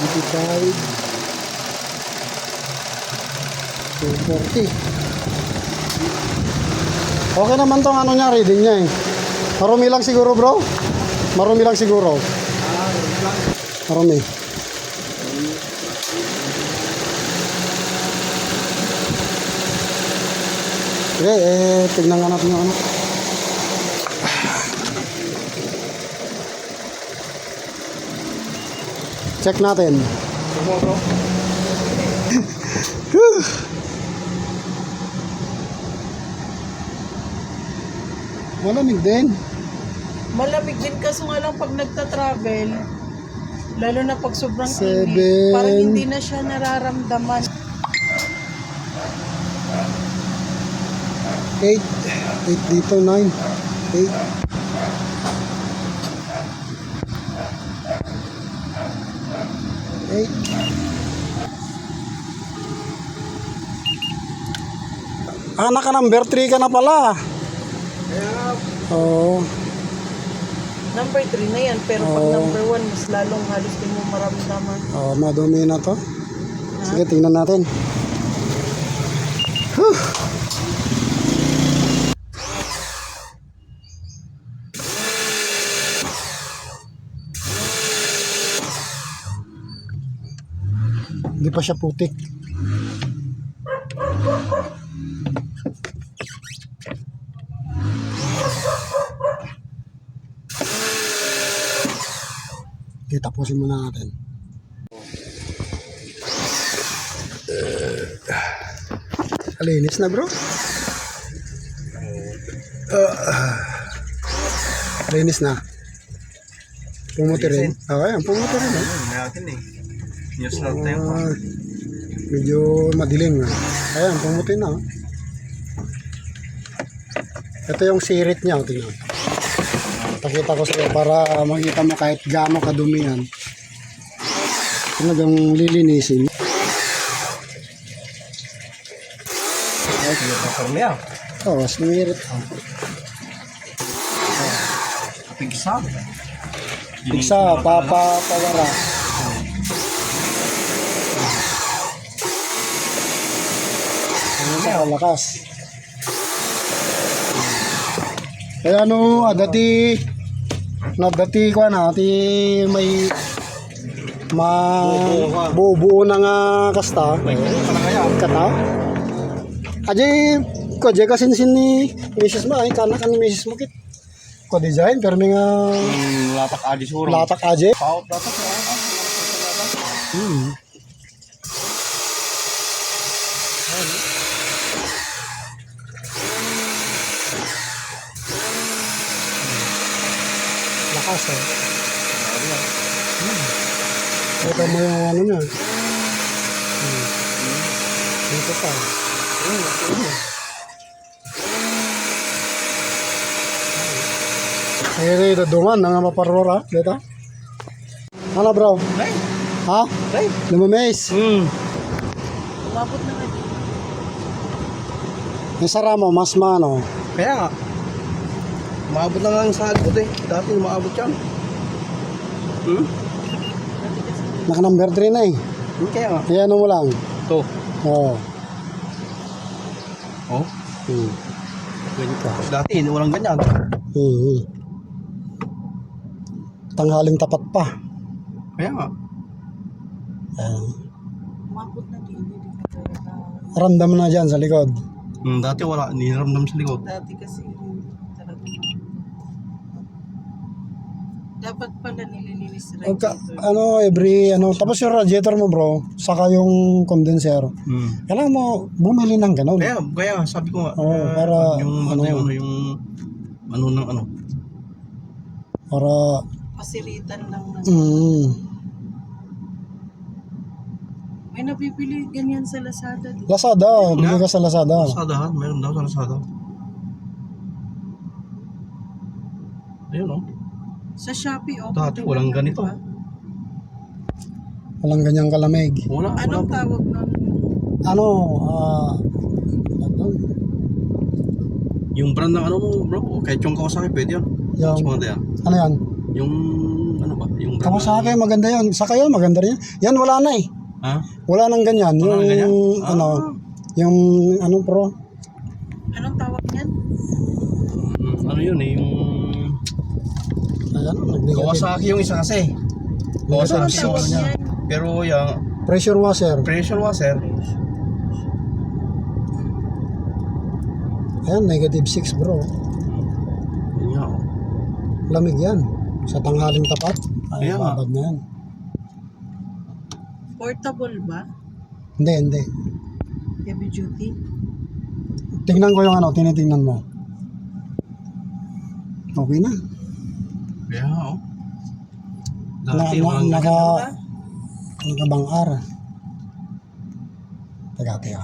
25, 240. Okay naman tong ano niya, reading niya eh. Marumi lang siguro bro. Marumi lang siguro. Marumi. Okay, tignan nga natin yung ano. Check natin. Bro. Malamig din. Malamig din kaso nga lang pag nagta-travel, lalo na pag sobrang 7. init, parang hindi na siya nararamdaman. 8 dito, 9 8. Number 3 ka na pala. Oo. Number 3 na yan, pero pag number 1, mas lalong halos din mo maramdaman. Madumi na to. Sige, tingnan natin. Hindi pa siya putik. Okay, tapusin muna natin. Kalinis na bro. Kalinis na. Pumuti rin. Ayan, pumuti rin. Natin eh. News lang tayo. Medyo madilim. Ayan, pumuti na. Ito yung sirit niya. Tingnan. Pakita ko sa'yo para makita mo kahit gaano kadumi yan. Talagang lilinisin. Ay, sige pa karmi ah. Oo, sinirit. Pigsa. Pigsa, pawara. Ano sa lakas. Kaya dati ko may buo na nga kasta. Kata. Aje kasinsin ni Mrs. Ma, ay kana kan ni Mrs. mo kit. Ko design pero nga Latak aji surong. latak aje. Paut latak. Lakas eh. Ito mo yung ano niya. Dito pa. Ay, ito dungan nga maparora. Dito. Ano bro? Hey. Ha? Hey. Lumamis. Umabot na nga. Yung sara mo, mas mano. Kaya nga. Maabot na nga ang sagot eh. Dati maabot yan. Naka number 3 na eh. Kaya nga. Kaya ano mo lang. Ito. Oo. Oh. Ganito. Dati walang ganyan. Tanghaling tapat pa. Kaya nga. Umabot na din. Random na dyan sa likod. Dati wala. Niramdam sa likod. Dati kasi talaga. Dapat pala nililinis Tapos yung radiator mo bro, saka yung condenser. Kailangan mo bumili ng ganun. Kaya sabi ko nga. Para ano. Para pasiritan lang na. May nabibili ganyan sa Lazada. Lazada, bili ka sa Lazada. Lazada, meron daw sa Lazada. Ayun oh. Sa Shopee Dati walang ganito. Walang ganyang kalamig. Anong tawag nun? Yung brand ng ano mo bro, kahit yung Kawasaki pwede yan. Yung, Mas maganda yan. ano yan? Yung, ano ba? Yung Kawasaki, maganda yun. Saka yun, maganda rin. Yan, wala na eh. Ha? Wala nang ganyan. Wala nang ganyan? Ano, yung, ano pro? Anong tawag niyan? Ano yun eh, yung... Ayan, nagbigat. Kawasaki yung isa kasi. Kawasaki Anong yung tawag ano niya. niyan? Pero yung Pressure washer. pressure washer, Ayan, -6 bro. yun nga oh. Lamig yan. Sa tanghaling tapat. Ay, Kaya nga. babad na yan. Portable ba? Hindi, hindi. Heavy duty? Tingnan ko yung ano, tinitingnan mo. Okay na. Kaya nga oh. Dati yung mga Naka, nakabangar. Teka.